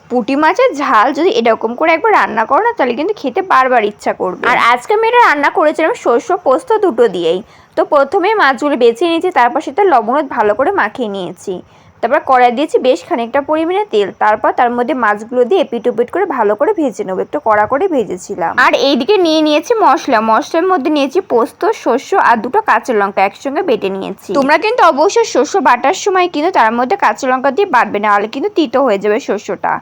পুঁটি মাছের ঝাল যদি এরকম করে একবার রান্না করো না, তাহলে কিন্তু খেতে বারবার ইচ্ছা করবে। আর আজকে আমি এটা রান্না করেছিলাম শস্য পোস্ত দুটো দিয়েই। তো প্রথমে মাছগুলো বেছে নিয়েছি, তারপর সেটা লবণ ভালো করে মাখিয়ে নিয়েছি। তারপর কড়াই দিয়েছি বেশ খানিকটা পরিমাণে তেল, তারপর তার মধ্যে মাছগুলো দিয়ে এপিট ওপিট করে ভালো করে ভেজে নেবো। একটু কড়া করে ভেজেছিলাম। আর এইদিকে নিয়ে নিয়েছি মশলার মধ্যে নিয়েছি পোস্ত, শস্য আর দুটো কাঁচা লঙ্কা একসঙ্গে বেটে নিয়েছি। তোমরা কিন্তু অবশ্যই শস্য বাটার সময় কিন্তু তার মধ্যে কাঁচা লঙ্কা দিয়ে বাটবে, নাহলে কিন্তু তিতো হয়ে যাবে শস্যটা।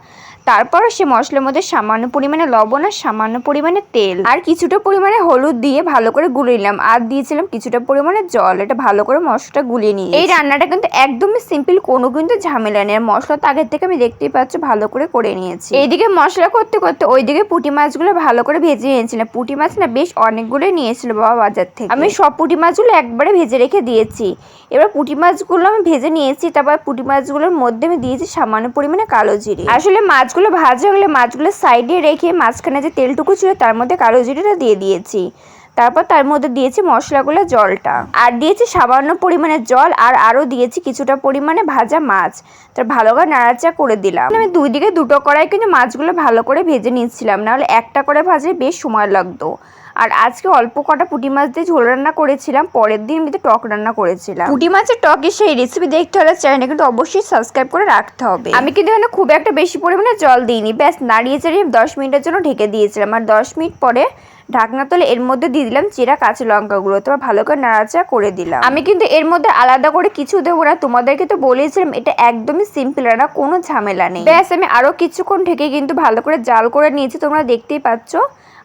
তারপর সে মশলার মধ্যে সামান্য পরিমাণে লবণ আর সামান্য পরিমাণে তেল আর কিছুটা পরিমাণে হলুদ দিয়ে ভালো করে গুলিয়ে নিলাম। আর দিয়েছিলাম কিছুটা পরিমাণে জল। এটা ভালো করে মশলাটা গুলিয়ে নিয়ে এই রান্নাটা কিন্তু একদমই সিম্পল, কোনো কিন্তু ঝামেলা নেই। মশলা তো আগের থেকে আমি দেখতেই পাচ্ছ ভালো করে করে নিয়েছি। এইদিকে মশলা করতে করতে ওইদিকে পুঁটি মাছগুলো ভালো করে ভেজে নিয়েছিলাম। পুঁটি মাছ না বেশ অনেকগুলোই নিয়েছিল বাবা বাজার থেকে। আমি সব পুঁটি মাছগুলো একবারে ভেজে রেখে দিয়েছি। এবার পুঁটি মাছগুলো আমি ভেজে নিয়েছি। তারপর পুঁটি মাছগুলোর মধ্যে আমি দিয়েছি সামান্য পরিমাণে কালো জিরে। আসলে মাছগুলো ভাজা হলে মাছগুলো সাইডে রেখে মাঝখানে যে তেলটুকু ছিল তার মধ্যে কালো জিরেটা দিয়ে দিয়েছি। তারপর তার মধ্যে দিয়েছি মশলাগুলো, জলটা আর দিয়েছি সামান্য পরিমাণে জল, আর আরও দিয়েছি কিছুটা পরিমাণে ভাজা মাছ। তার ভালো করে নাড়াচাড়া করে দিলাম। আমি দুই দিকে দুটো কড়াই কিন্তু মাছগুলো ভালো করে ভেজে নিচ্ছিলাম, নাহলে একটা করে ভাজলে বেশ সময় লাগতো। আর আজকে অল্প কটা পুঁটি মাছ দিয়ে ঝোল রান্না করেছিলাম, পরের দিন আমি টক রান্না করেছিলাম। পুঁটি মাছের টকের সেই রেসিপি দেখতে হলে চ্যানেলটা কিন্তু অবশ্যই সাবস্ক্রাইব করে রাখতে হবে। আমি কিন্তু এখানে খুব একটা বেশি পরিমাণে জল দিইনি, ব্যাস নাড়িয়ে চাড়িয়ে 10 মিনিটের জন্য ঢেকে দিয়েছিলাম। আর 10 মিনিট পরে ঢাকনা তুলে এর মধ্যে দিয়ে দিলাম চিরা কাঁচা লঙ্কাগুলো। তোমার ভালো করে নাড়াচাড়া করে দিলাম। আমি কিন্তু এর মধ্যে আলাদা করে কিছু দেবো না, তোমাদেরকে তো বলেছিলাম এটা একদমই সিম্পল রান্না, কোনো ঝামেলা নেই। ব্যাস আমি আরও কিছুক্ষণ ঢেকে কিন্তু ভালো করে জাল করে নিয়েছি, তোমরা দেখতেই পাচ্ছ।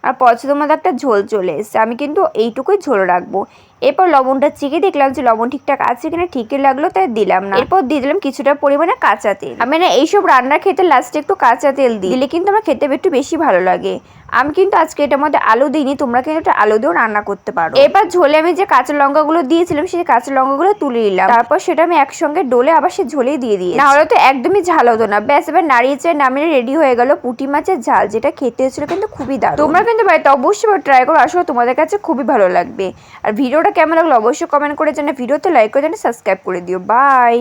আর পছন্দ মতো একটা ঝোল চলে এসছে। আমি কিন্তু এইটুকুই ঝোল রাখবো। এরপর লবণটা চেখে দেখলাম যে লবণ ঠিকঠাক আছে কিনা, ঠিকই লাগলো তাই দিলাম না। এরপর দিয়ে দিলাম কিছুটা পরিমাণে কাঁচা তেল। আমি না এইসব রান্নার খেতে লাস্টে একটু কাঁচা তেল দিলে কিন্তু আমার খেতে একটু বেশি ভালো লাগে। আমি কিন্তু আজকে এটার মধ্যে আলু দিইনি, তোমরা কিন্তু একটা আলু দিয়েও রান্না করতে পারো। এবার ঝোলে আমি যে কাঁচা লঙ্কাগুলো দিয়েছিলাম সেই কাঁচা লঙ্কাগুলো তুলে নিলাম। তারপর সেটা আমি একসঙ্গে ডলে আবার সে ঝোলেই দিয়ে দিই, না হলে তো একদমই ঝাল হতো না। ব্যাস এবার নাড়িয়ে চেয়ে নামিয়ে রেডি হয়ে গেল পুঁটি মাছের ঝাল, যেটা খেতে হয়েছিল কিন্তু খুবই দারুণ। তোমরা কিন্তু বাড়িতে অবশ্যই ট্রাই করো, আসলে তোমাদের কাছে খুবই ভালো লাগবে। আর ভিডিওটা কেমন লাগলো অবশ্যই কমেন্ট করে জানাও। ভিডিওতে লাইক করে জানিয়ে সাবস্ক্রাইব করে দিও। বাই।